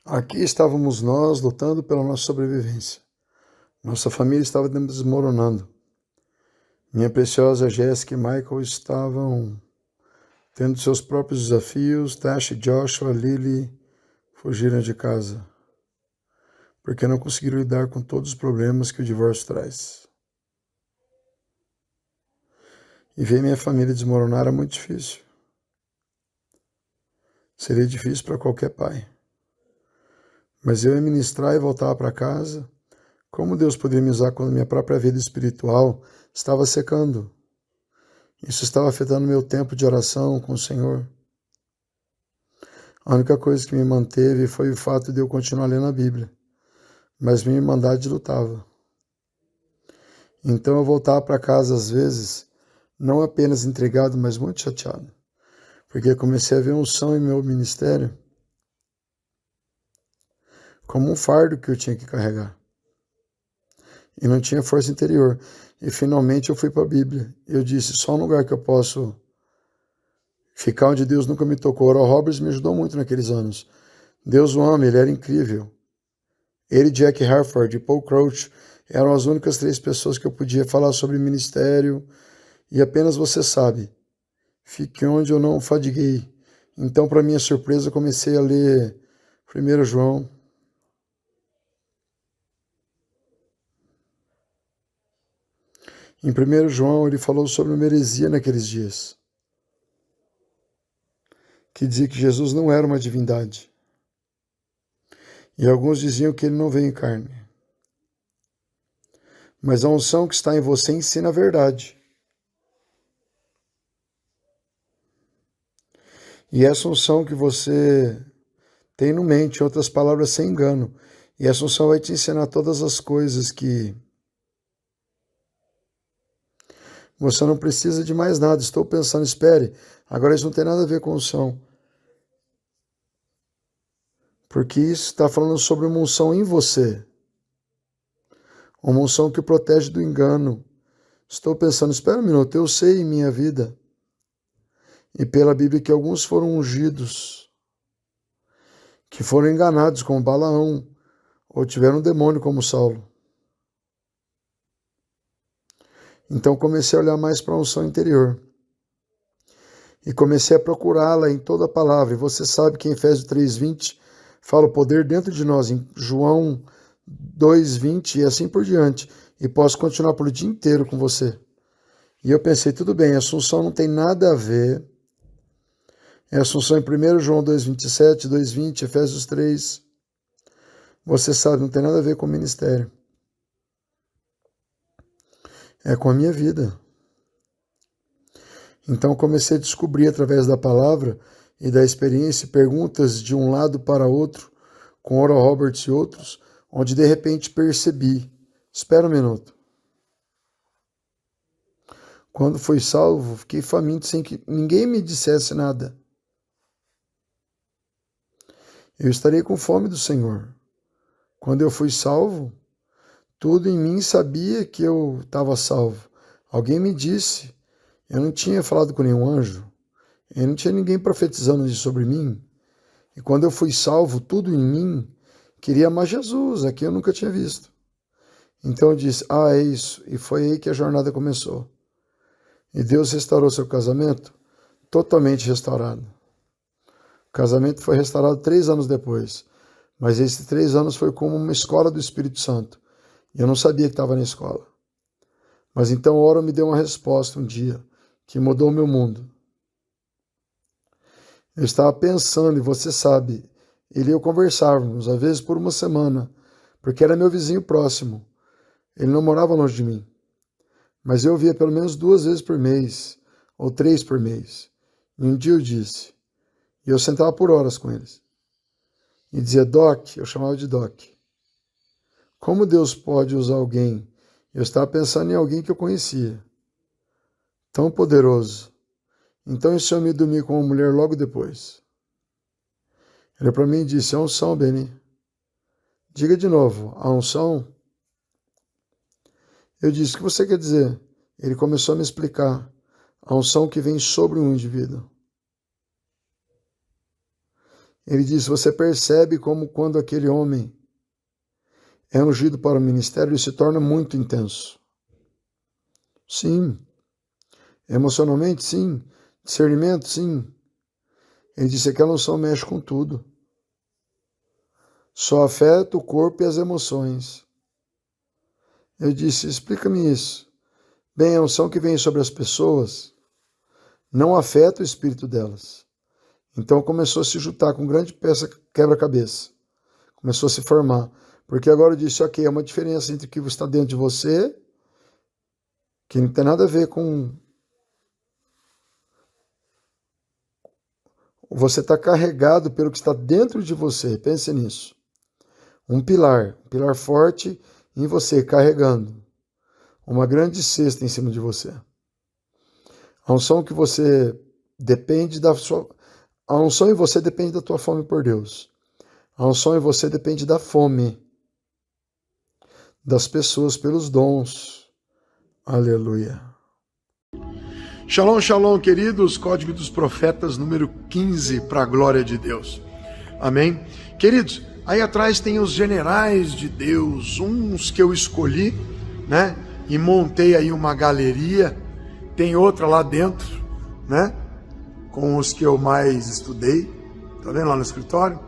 Aqui estávamos nós lutando pela nossa sobrevivência. Nossa família estava desmoronando. Minha preciosa Jéssica e Michael estavam tendo seus próprios desafios. Tash, Joshua, Lily fugiram de casa, porque não conseguiram lidar com todos os problemas que o divórcio traz. E ver minha família desmoronar era muito difícil. Seria difícil para qualquer pai. Mas eu ia ministrar e voltar para casa. Como Deus poderia me usar quando minha própria vida espiritual estava secando? Isso estava afetando meu tempo de oração com o Senhor. A única coisa que me manteve foi o fato de eu continuar lendo a Bíblia, mas minha irmandade lutava. Então eu voltava para casa às vezes, não apenas intrigado, mas muito chateado, porque comecei a ver unção em meu ministério como um fardo que eu tinha que carregar. E não tinha força interior. E finalmente eu fui para a Bíblia. Eu disse, só um lugar que eu posso ficar onde Deus nunca me tocou. Oral Roberts me ajudou muito naqueles anos. Deus o ama, ele era incrível. Ele, Jack Harford e Paul Crouch eram as únicas 3 pessoas que eu podia falar sobre ministério. E apenas você sabe. Fique onde eu não fadiguei. Então, para minha surpresa, eu comecei a ler 1 João. Em 1 João, ele falou sobre uma heresia naqueles dias, que dizia que Jesus não era uma divindade. E alguns diziam que ele não veio em carne. Mas a unção que está em você ensina a verdade. E essa unção que você tem no mente, em outras palavras, sem engano. E essa unção vai te ensinar todas as coisas que você não precisa de mais nada. Estou pensando, espere, agora isso não tem nada a ver com unção. Porque isso está falando sobre uma unção em você. Uma unção que protege do engano. Estou pensando, espera um minuto, eu sei em minha vida, e pela Bíblia, que alguns foram ungidos, que foram enganados como Balaão, ou tiveram um demônio como Saulo. Então comecei a olhar mais para a unção interior. E comecei a procurá-la em toda a palavra. E você sabe que em Efésios 3:20 fala o poder dentro de nós, em João 2:20 e assim por diante. E posso continuar pelo dia inteiro com você. E eu pensei, tudo bem, a Assunção não tem nada a ver. É a Assunção em 1 João 2:27, 2:20, Efésios 3. Você sabe, não tem nada a ver com o ministério. É com a minha vida. Então comecei a descobrir através da palavra e da experiência perguntas de um lado para outro, com Oral Roberts e outros, onde de repente percebi, espera um minuto. Quando fui salvo, fiquei faminto sem que ninguém me dissesse nada. Eu estarei com fome do Senhor. Quando eu fui salvo, tudo em mim sabia que eu estava salvo. Alguém me disse, eu não tinha falado com nenhum anjo, eu não tinha ninguém profetizando isso sobre mim. E quando eu fui salvo, tudo em mim queria amar Jesus, a quem eu nunca tinha visto. Então eu disse, é isso. E foi aí que a jornada começou. E Deus restaurou seu casamento totalmente restaurado. O casamento foi restaurado 3 anos depois. Mas esses 3 anos foi como uma escola do Espírito Santo. E eu não sabia que estava na escola. Mas então a hora me deu uma resposta um dia que mudou o meu mundo. Eu estava pensando, e você sabe, ele e eu conversávamos, às vezes por uma semana, porque era meu vizinho próximo. Ele não morava longe de mim. Mas eu via pelo menos 2 vezes por mês, ou 3 por mês. E um dia eu disse, e eu sentava por horas com eles. E dizia, Doc, eu chamava de Doc. Como Deus pode usar alguém? Eu estava pensando em alguém que eu conhecia. Tão poderoso. Então esse homem dormiu com uma mulher logo depois. Ele para mim disse, a unção, Benny. Diga de novo, a unção? Eu disse, o que você quer dizer? Ele começou a me explicar. A unção que vem sobre um indivíduo. Ele diz, você percebe como quando aquele homem é ungido para o ministério, ele se torna muito intenso. Sim. Emocionalmente, sim. Discernimento, sim. Ele disse que a unção mexe com tudo. Só afeta o corpo e as emoções. Eu disse, explica-me isso. Bem, a unção que vem sobre as pessoas não afeta o espírito delas. Então começou a se juntar com grande peça quebra-cabeça. Começou a se formar. Porque agora eu disse, ok, é uma diferença entre o que está dentro de você, que não tem nada a ver com... Você está carregado pelo que está dentro de você. Pense nisso. Um pilar forte em você, carregando uma grande cesta em cima de você. A unção que você depende da sua... A unção em você depende da tua fome por Deus. A unção em você depende da fome das pessoas pelos dons. Aleluia. Shalom, shalom, queridos. Código dos Profetas, número 15, para a glória de Deus. Amém? Queridos, aí atrás tem os generais de Deus, uns que eu escolhi, né? E montei aí uma galeria. Tem outra lá dentro, né? Com os que eu mais estudei. Tá vendo lá no escritório?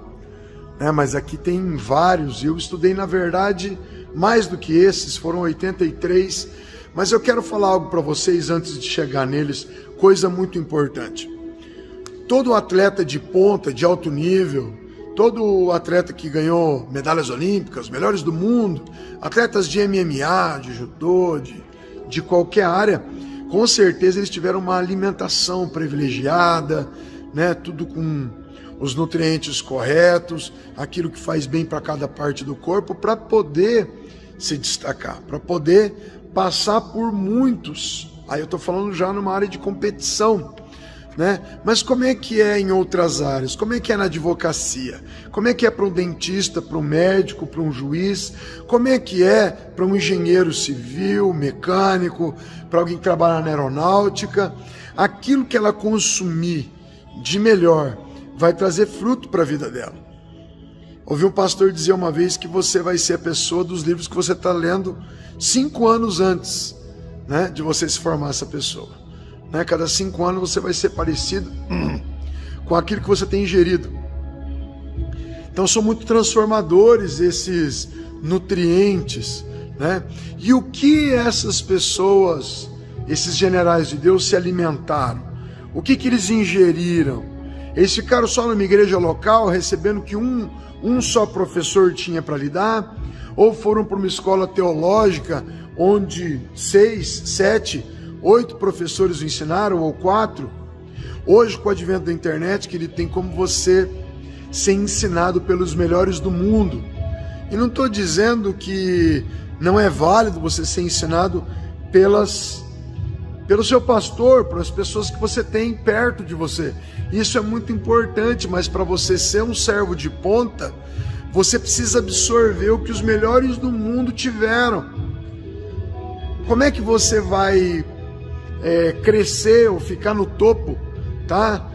Mas aqui tem vários. Eu estudei, na verdade, mais do que esses, foram 83. Mas eu quero falar algo para vocês antes de chegar neles, coisa muito importante. Todo atleta de ponta, de alto nível, todo atleta que ganhou medalhas olímpicas, melhores do mundo, atletas de MMA, de judô, de qualquer área, com certeza eles tiveram uma alimentação privilegiada, né? Tudo com os nutrientes corretos, aquilo que faz bem para cada parte do corpo, para poder se destacar, para poder passar por muitos. Aí eu estou falando já numa área de competição, né? Mas como é que é em outras áreas? Como é que é na advocacia? Como é que é para um dentista, para um médico, para um juiz? Como é que é para um engenheiro civil, mecânico, para alguém que trabalha na aeronáutica? Aquilo que ela consumir de melhor vai trazer fruto para a vida dela. Ouvi um pastor dizer uma vez que você vai ser a pessoa dos livros que você está lendo 5 anos antes, né, de você se formar essa pessoa. Né? Cada 5 anos você vai ser parecido com aquilo que você tem ingerido. Então são muito transformadores esses nutrientes, né? E o que essas pessoas, esses generais de Deus, se alimentaram? O que eles ingeriram? Eles ficaram só numa igreja local, recebendo que um só professor tinha para lidar? Ou foram para uma escola teológica, onde 6, 7, 8 professores o ensinaram, ou 4? Hoje, com o advento da internet, que ele tem como você ser ensinado pelos melhores do mundo. E não estou dizendo que não é válido você ser ensinado pelo seu pastor, pelas pessoas que você tem perto de você. Isso é muito importante, mas para você ser um servo de ponta, você precisa absorver o que os melhores do mundo tiveram. Como é que você vai crescer ou ficar no topo, tá?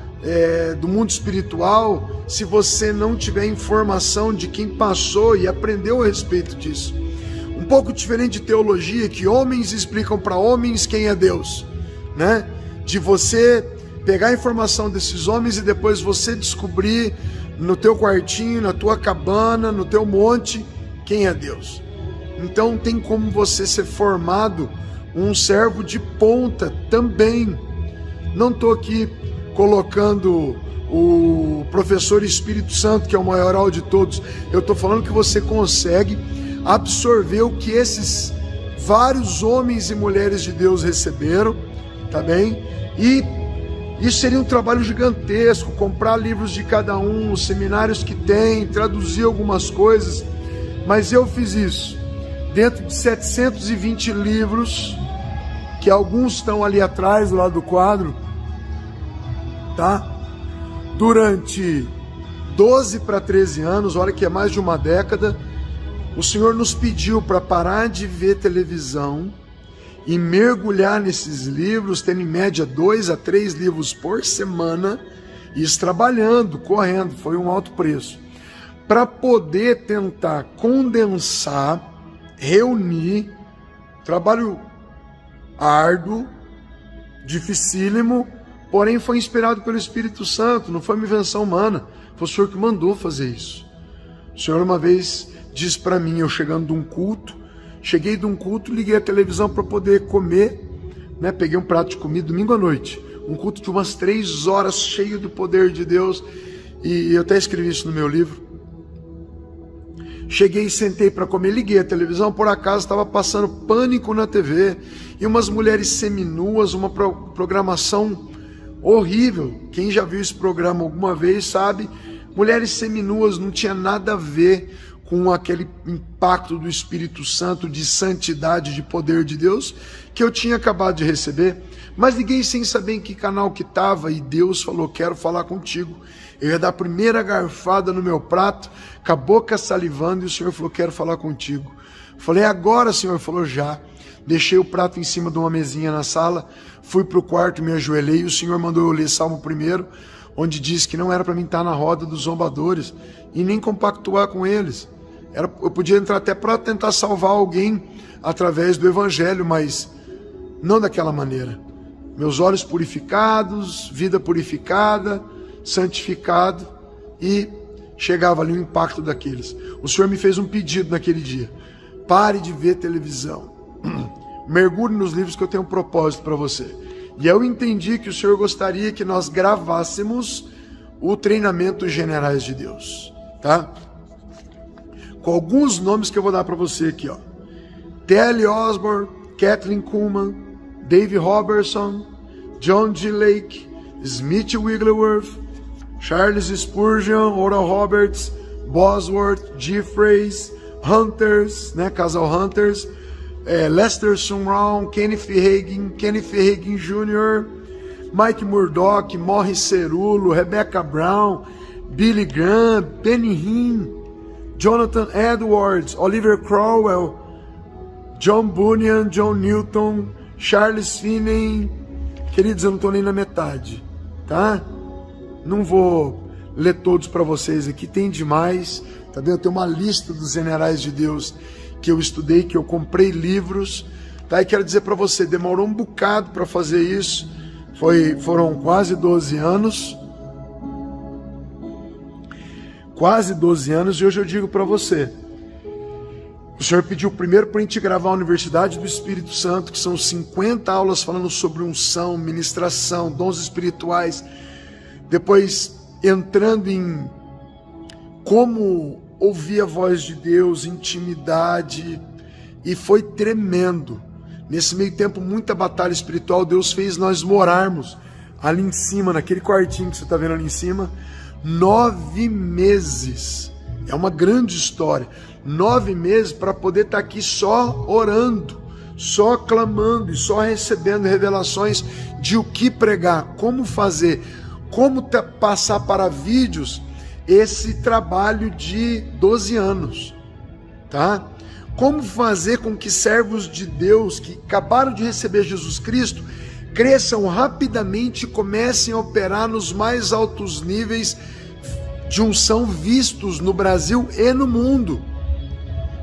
Do mundo espiritual, se você não tiver informação de quem passou e aprendeu a respeito disso? Um pouco diferente de teologia, que homens explicam para homens quem é Deus, né? De você pegar a informação desses homens e depois você descobrir no teu quartinho, na tua cabana, no teu monte, quem é Deus. Então tem como você ser formado um servo de ponta também. Não estou aqui colocando o professor Espírito Santo, que é o maioral de todos. Eu estou falando que você consegue absorver o que esses vários homens e mulheres de Deus receberam, tá bem? E isso seria um trabalho gigantesco, comprar livros de cada um, os seminários que tem, traduzir algumas coisas, mas eu fiz isso dentro de 720 livros, que alguns estão ali atrás, do lado do quadro, tá? Durante 12 para 13 anos, olha que é mais de uma década. O Senhor nos pediu para parar de ver televisão e mergulhar nesses livros, tendo em média 2 a 3 livros por semana, Isso trabalhando, correndo, foi um alto preço. Para poder tentar condensar, reunir, trabalho árduo, dificílimo, porém foi inspirado pelo Espírito Santo, não foi uma invenção humana, foi o Senhor que mandou fazer isso. O Senhor uma vez disse para mim, eu chegando de um culto, cheguei de um culto, liguei a televisão para poder comer, né? Peguei um prato de comida domingo à noite, um culto de umas 3 horas, cheio do poder de Deus, e eu até escrevi isso no meu livro. Cheguei e sentei para comer, liguei a televisão, por acaso estava passando Pânico na TV, e umas mulheres seminuas, uma programação horrível. Quem já viu esse programa alguma vez sabe, mulheres seminuas, não tinha nada a ver com aquele impacto do Espírito Santo, de santidade, de poder de Deus, que eu tinha acabado de receber. Mas liguei sem saber em que canal que estava, e Deus falou, quero falar contigo. Eu ia dar a primeira garfada no meu prato, com a boca salivando, e o Senhor falou, quero falar contigo. Falei, agora, Senhor? Ele falou, já. Deixei o prato em cima de uma mesinha na sala, fui para o quarto, me ajoelhei, e o Senhor mandou eu ler Salmo 1, onde diz que não era para mim estar na roda dos zombadores, e nem compactuar com eles. Eu podia entrar até para tentar salvar alguém através do Evangelho, mas não daquela maneira. Meus olhos purificados, vida purificada, santificado, e chegava ali o impacto daqueles. O Senhor me fez um pedido naquele dia: pare de ver televisão, mergulhe nos livros que eu tenho um propósito para você. E eu entendi que o Senhor gostaria que nós gravássemos o treinamento Generais de Deus, tá? Com alguns nomes que eu vou dar para você aqui, ó. T.L. Osborne, Kathleen Kuhlman, Dave Robertson, John G. Lake, Smith Wigglesworth, Charles Spurgeon, Oral Roberts, Bosworth, Jeffreys, Hunters, né, casal Hunters, Lester Sumrall, Kenneth Hagin Jr., Mike Murdock, Morris Cerulo, Rebecca Brown, Billy Graham, Benny Hinn, Jonathan Edwards, Oliver Cromwell, John Bunyan, John Newton, Charles Finney. Queridos, eu não estou nem na metade, tá? Não vou ler todos para vocês aqui, tem demais, tá bem? Eu tenho uma lista dos generais de Deus que eu estudei, que eu comprei livros, tá? E quero dizer para você, demorou um bocado para fazer isso, foram quase 12 anos, e hoje eu digo para você, o Senhor pediu primeiro para a gente gravar a Universidade do Espírito Santo, que são 50 aulas falando sobre unção, ministração, dons espirituais, depois entrando em como ouvir a voz de Deus, intimidade, e foi tremendo. Nesse meio tempo, muita batalha espiritual. Deus fez nós morarmos ali em cima, naquele quartinho que você está vendo ali em cima, 9 meses. É uma grande história. 9 meses para poder estar aqui só orando, só clamando e só recebendo revelações de o que pregar, como fazer, como passar para vídeos esse trabalho de 12 anos, tá? Como fazer com que servos de Deus que acabaram de receber Jesus Cristo cresçam rapidamente e comecem a operar nos mais altos níveis de unção vistos no Brasil e no mundo.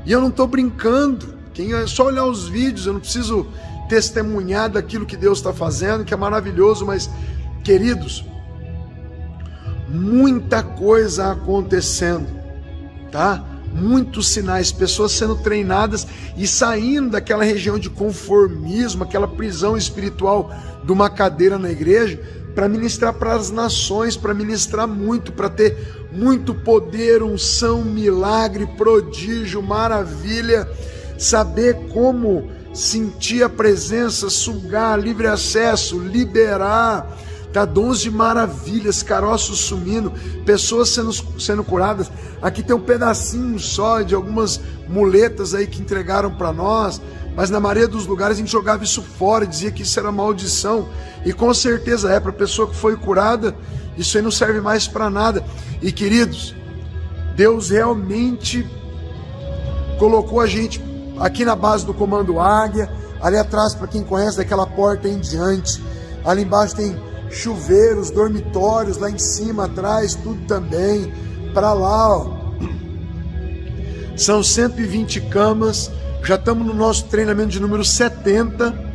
E eu não estou brincando, é só olhar os vídeos, eu não preciso testemunhar daquilo que Deus está fazendo, que é maravilhoso, mas, queridos, muita coisa acontecendo, tá? Muitos sinais, pessoas sendo treinadas e saindo daquela região de conformismo, aquela prisão espiritual de uma cadeira na igreja, para ministrar para as nações, para ministrar muito, para ter muito poder, unção, milagre, prodígio, maravilha, saber como sentir a presença, sugar, livre acesso, liberar, tá? Dons de maravilhas, caroços sumindo, pessoas sendo curadas. Aqui tem um pedacinho só de algumas muletas aí que entregaram para nós, mas na maioria dos lugares a gente jogava isso fora, dizia que isso era maldição, e com certeza é, para a pessoa que foi curada, isso aí não serve mais para nada. E queridos, Deus realmente colocou a gente aqui na base do Comando Águia, ali atrás, para quem conhece, daquela porta em diante, ali embaixo tem chuveiros, dormitórios lá em cima, atrás, tudo também. Para lá, ó. São 120 camas. Já estamos no nosso treinamento de número 70.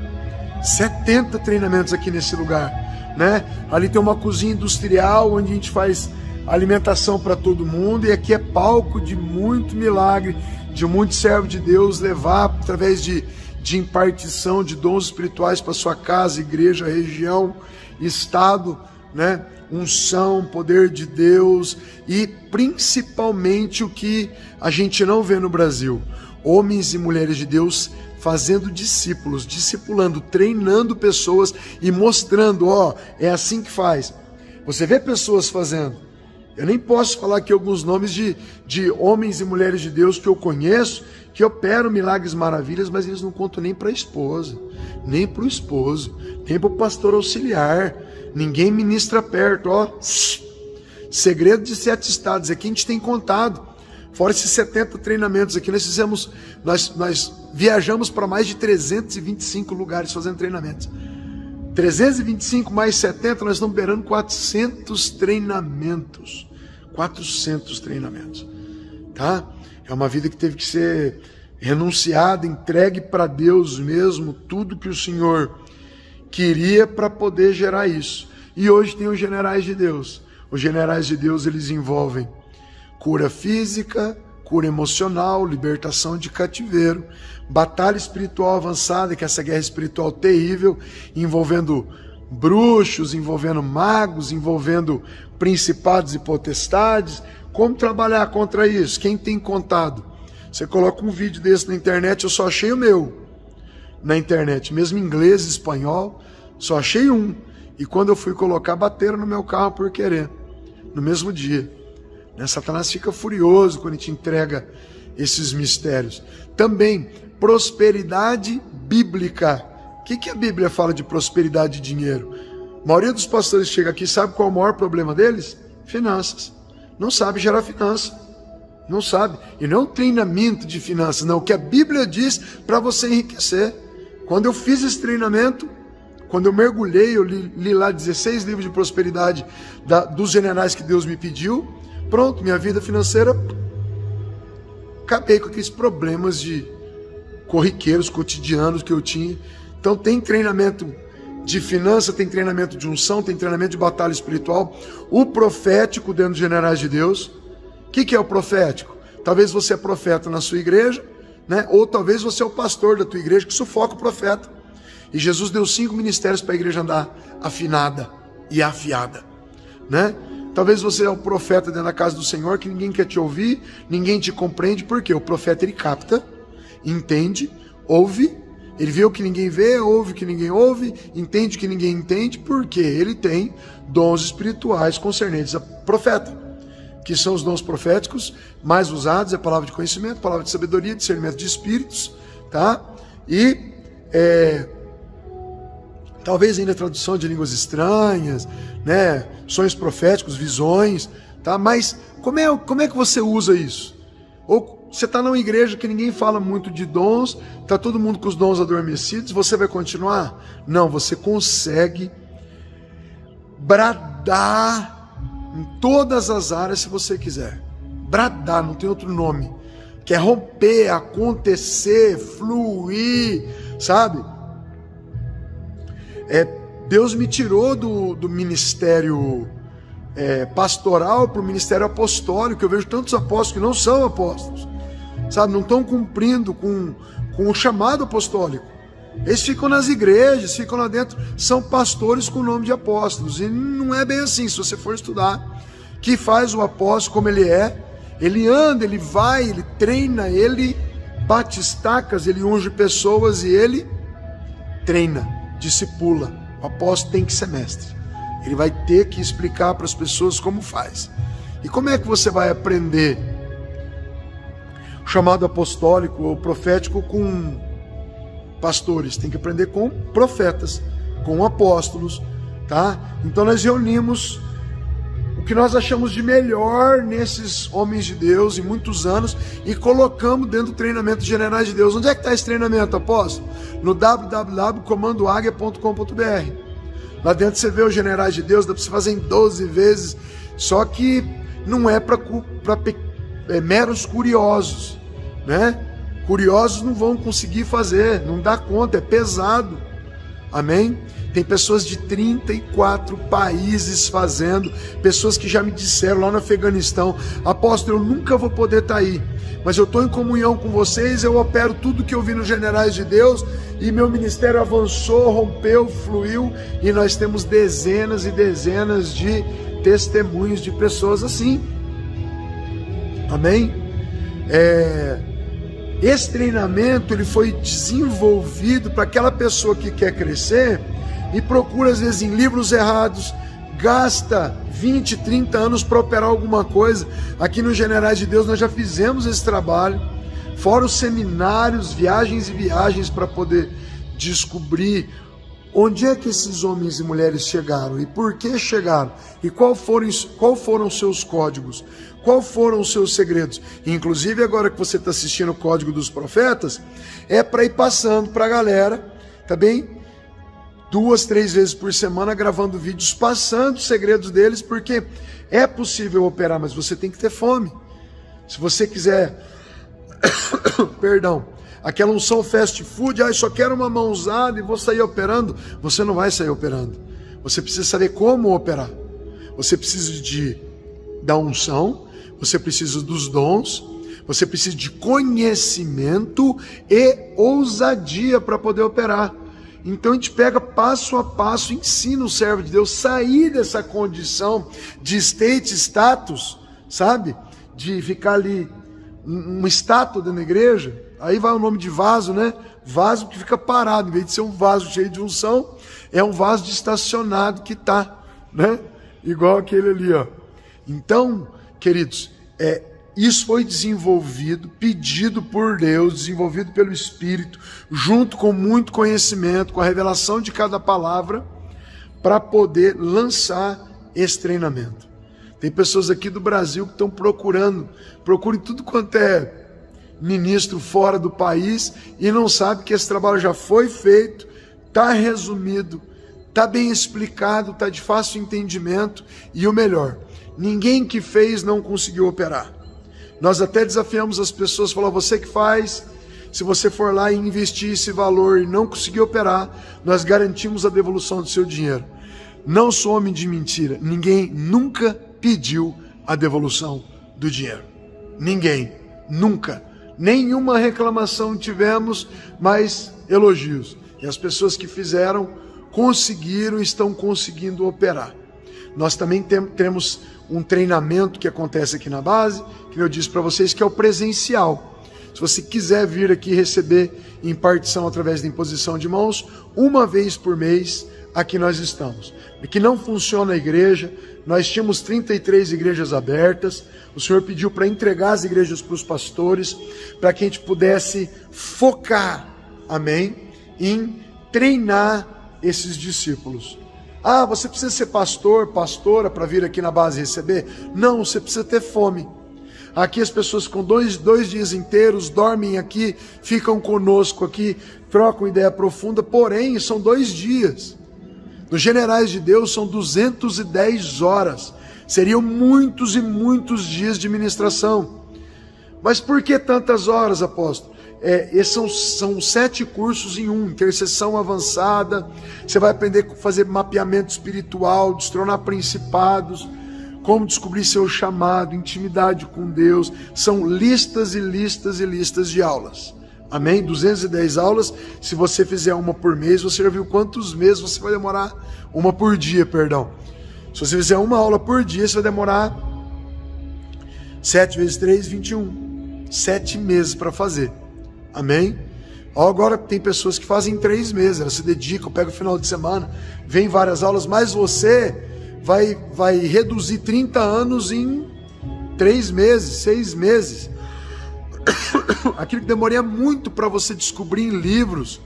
70 treinamentos aqui nesse lugar, né? Ali tem uma cozinha industrial onde a gente faz alimentação para todo mundo, e aqui é palco de muito milagre, de muito servo de Deus levar através de impartição de dons espirituais para sua casa, igreja, região, estado, né? Unção, poder de Deus, e principalmente o que a gente não vê no Brasil: homens e mulheres de Deus fazendo discípulos, discipulando, treinando pessoas e mostrando, ó, é assim que faz. Você vê pessoas fazendo. Eu nem posso falar aqui alguns nomes de homens e mulheres de Deus que eu conheço, que operam milagres, maravilhas, mas eles não contam nem para a esposa, nem para o esposo, nem para o pastor auxiliar. Ninguém ministra perto, ó. Segredo de 7 estados, aqui a gente tem contado. Fora esses 70 treinamentos aqui, nós viajamos para mais de 325 lugares fazendo treinamentos. 325 mais 70, nós estamos beirando 400 treinamentos. 400 treinamentos, tá? É uma vida que teve que ser renunciada, entregue para Deus mesmo, tudo que o Senhor queria para poder gerar isso. E hoje tem os generais de Deus. Os generais de Deus, eles envolvem cura física, cura emocional, libertação de cativeiro, batalha espiritual avançada, que é essa guerra espiritual terrível, envolvendo bruxos, envolvendo magos, envolvendo principados e potestades. Como trabalhar contra isso? Quem tem contado? Você coloca um vídeo desse na internet, eu só achei o meu na internet, mesmo em inglês e espanhol, só achei um. E quando eu fui colocar, bateram no meu carro por querer, no mesmo dia. Satanás fica furioso quando a gente entrega esses mistérios. Também, prosperidade bíblica. O que a Bíblia fala de prosperidade e dinheiro? A maioria dos pastores que chega aqui sabe qual é o maior problema deles? Finanças. Não sabe gerar finanças. Não sabe. E não é um treinamento de finanças, não. O que a Bíblia diz para você enriquecer. Quando eu fiz esse treinamento, quando eu mergulhei, eu li lá 16 livros de prosperidade dos generais que Deus me pediu. Pronto, minha vida financeira, acabei com aqueles problemas de corriqueiros, cotidianos que eu tinha. Então tem treinamento de finança, tem treinamento de unção, tem treinamento de batalha espiritual. O profético dentro dos generais de Deus. O que é o profético? Talvez você é profeta na sua igreja, né? Ou talvez você é o pastor da tua igreja que sufoca o profeta. E Jesus deu 5 ministérios para a igreja andar afinada e afiada, né? Talvez você é o profeta dentro da casa do Senhor, que ninguém quer te ouvir, ninguém te compreende. Por quê? O profeta, ele capta, entende, ouve, ele vê o que ninguém vê, ouve o que ninguém ouve, entende o que ninguém entende, porque ele tem dons espirituais concernentes a profeta, que são os dons proféticos mais usados, é a palavra de conhecimento, palavra de sabedoria, discernimento de espíritos, tá? E talvez ainda tradução de línguas estranhas, né? Sonhos proféticos, visões, tá? Mas como é que você usa isso? Ou você está numa igreja que ninguém fala muito de dons, está todo mundo com os dons adormecidos, você vai continuar? Não, você consegue bradar em todas as áreas se você quiser. Bradar, não tem outro nome. Que é romper, acontecer, fluir, sabe? Deus me tirou do ministério pastoral para o ministério apostólico. Eu vejo tantos apóstolos que não são apóstolos, sabe? Não estão cumprindo com o chamado apostólico. Eles ficam nas igrejas, ficam lá dentro, são pastores com o nome de apóstolos. E não é bem assim, se você for estudar. Que faz o apóstolo como ele é? Ele anda, ele vai, ele treina, ele bate estacas, ele unge pessoas e ele treina, discipula. O apóstolo tem que ser mestre. Ele vai ter que explicar para as pessoas como faz. E como é que você vai aprender o chamado apostólico ou profético com pastores? Tem que aprender com profetas, com apóstolos, tá? Então nós reunimos o que nós achamos de melhor nesses homens de Deus em muitos anos e colocamos dentro do treinamento de generais de Deus. Onde é que está esse treinamento, apóstolo? No www.comandoaguia.com.br. Lá dentro você vê os generais de Deus, dá para você fazer em 12 vezes, só que não é para meros curiosos, né? Curiosos não vão conseguir fazer, não dá conta, é pesado. Amém? Tem pessoas de 34 países fazendo, pessoas que já me disseram lá no Afeganistão: apóstolo, eu nunca vou poder estar aí, mas eu estou em comunhão com vocês, eu opero tudo que eu vi nos Generais de Deus, e meu ministério avançou, rompeu, fluiu, e nós temos dezenas e dezenas de testemunhos de pessoas assim. Amém? Esse treinamento ele foi desenvolvido para aquela pessoa que quer crescer e procura às vezes em livros errados, gasta 20, 30 anos para operar alguma coisa. Aqui nos Generais de Deus nós já fizemos esse trabalho, fora os seminários, viagens e viagens para poder descobrir onde é que esses homens e mulheres chegaram e por que chegaram e qual foram os seus códigos, qual foram os seus segredos. Inclusive agora que você está assistindo o Código dos Profetas, é para ir passando para a galera, tá bem? 2, 3 vezes por semana gravando vídeos, passando os segredos deles, porque é possível operar, mas você tem que ter fome. Se você quiser, perdão, aquela unção fast food, só quero uma mãozada e vou sair operando, você não vai sair operando. Você precisa saber como operar. Você precisa da unção, você precisa dos dons, você precisa de conhecimento e ousadia para poder operar. Então a gente pega passo a passo, ensina o servo de Deus sair dessa condição de status, sabe? De ficar ali uma estátua dentro da igreja, aí vai o nome de vaso, né? Vaso que fica parado, em vez de ser um vaso cheio de unção, é um vaso de estacionado que tá, né? Igual aquele ali, ó. Então, queridos, isso foi desenvolvido, pedido por Deus, desenvolvido pelo Espírito, junto com muito conhecimento, com a revelação de cada palavra, para poder lançar esse treinamento. Tem pessoas aqui do Brasil que estão procurem tudo quanto é ministro fora do país e não sabe que esse trabalho já foi feito, está resumido, está bem explicado, está de fácil entendimento e o melhor, ninguém que fez não conseguiu operar. Nós até desafiamos as pessoas, falamos: você que faz, se você for lá e investir esse valor e não conseguir operar, nós garantimos a devolução do seu dinheiro. Não sou homem de mentira, ninguém nunca pediu a devolução do dinheiro. Ninguém, nunca. Nenhuma reclamação tivemos, mas elogios. E as pessoas que fizeram, conseguiram, estão conseguindo operar. Nós também temos um treinamento que acontece aqui na base, que eu disse para vocês, que é o presencial. Se você quiser vir aqui receber impartição através da imposição de mãos, uma vez por mês, aqui nós estamos. Aqui não funciona a igreja, nós tínhamos 33 igrejas abertas, o Senhor pediu para entregar as igrejas para os pastores, para que a gente pudesse focar, amém, em treinar esses discípulos. Você precisa ser pastor, pastora para vir aqui na base receber? Não, você precisa ter fome. Aqui as pessoas ficam dois dias inteiros, dormem aqui, ficam conosco aqui, trocam ideia profunda, porém são 2 dias. Nos Generais de Deus são 210 horas, seriam muitos e muitos dias de ministração. Mas por que tantas horas, apóstolo? São 7 cursos em um, intercessão avançada, você vai aprender a fazer mapeamento espiritual, destronar principados, como descobrir seu chamado, intimidade com Deus, são listas e listas e listas de aulas, amém? 210 aulas, se você fizer uma por mês, você já viu quantos meses você vai demorar? Uma por dia, perdão. Se você fizer uma aula por dia, você vai demorar 7 vezes 3, 21, 7 meses para fazer. Amém? Agora tem pessoas que fazem 3 meses, elas se dedicam, pegam o final de semana, vem várias aulas, mas você vai reduzir 30 anos em 3 meses, 6 meses. Aquilo que demoraria muito para você descobrir em livros,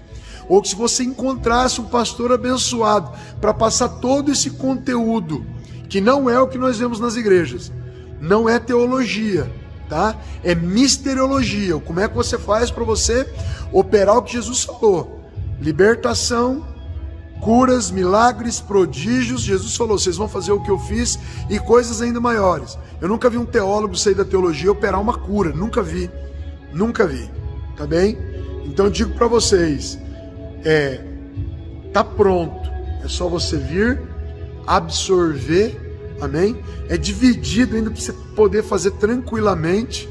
ou que se você encontrasse um pastor abençoado para passar todo esse conteúdo, que não é o que nós vemos nas igrejas, não é teologia, tá? É misteriologia. Como é que você faz para você operar o que Jesus falou? Libertação, curas, milagres, prodígios. Jesus falou, vocês vão fazer o que eu fiz e coisas ainda maiores. Eu nunca vi um teólogo sair da teologia operar uma cura, nunca vi, tá bem? Então eu digo para vocês, tá pronto, é só você vir, absorver, amém? É dividido ainda para você poder fazer tranquilamente.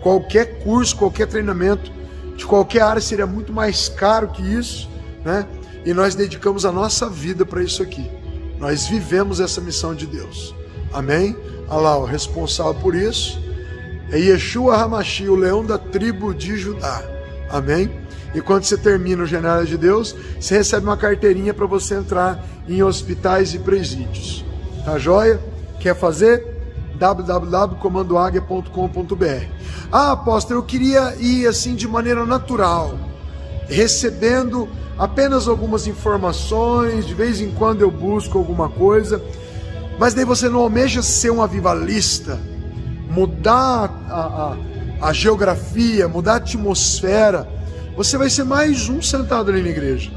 Qualquer curso, qualquer treinamento de qualquer área seria muito mais caro que isso, né? E nós dedicamos a nossa vida para isso aqui. Nós vivemos essa missão de Deus. Amém? Olha lá, o responsável por isso é Yeshua Hamashi, o leão da tribo de Judá. Amém? E quando você termina o General de Deus, você recebe uma carteirinha para você entrar em hospitais e presídios. Tá joia? Quer fazer? www.comandoaguia.com.br. Ah, apóstolo, eu queria ir assim de maneira natural, recebendo apenas algumas informações, de vez em quando eu busco alguma coisa, mas daí você não almeja ser um avivalista, mudar a geografia, mudar a atmosfera. Você vai ser mais um sentado ali na igreja.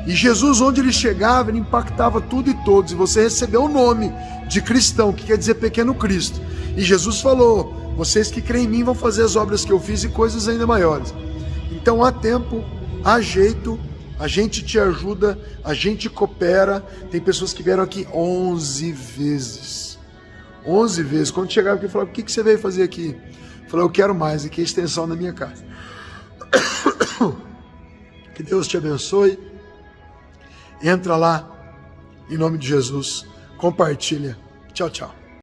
E Jesus, onde ele chegava, ele impactava tudo e todos. E você recebeu o nome de cristão, que quer dizer pequeno Cristo. E Jesus falou, vocês que creem em mim vão fazer as obras que eu fiz e coisas ainda maiores. Então há tempo, há jeito, a gente te ajuda, a gente coopera. Tem pessoas que vieram aqui 11 vezes. 11 vezes. Quando chegaram aqui, falaram, o que você veio fazer aqui? Eu falei, eu quero mais, aqui é a extensão da minha casa. Que Deus te abençoe. Entra lá, em nome de Jesus, compartilha. Tchau, tchau.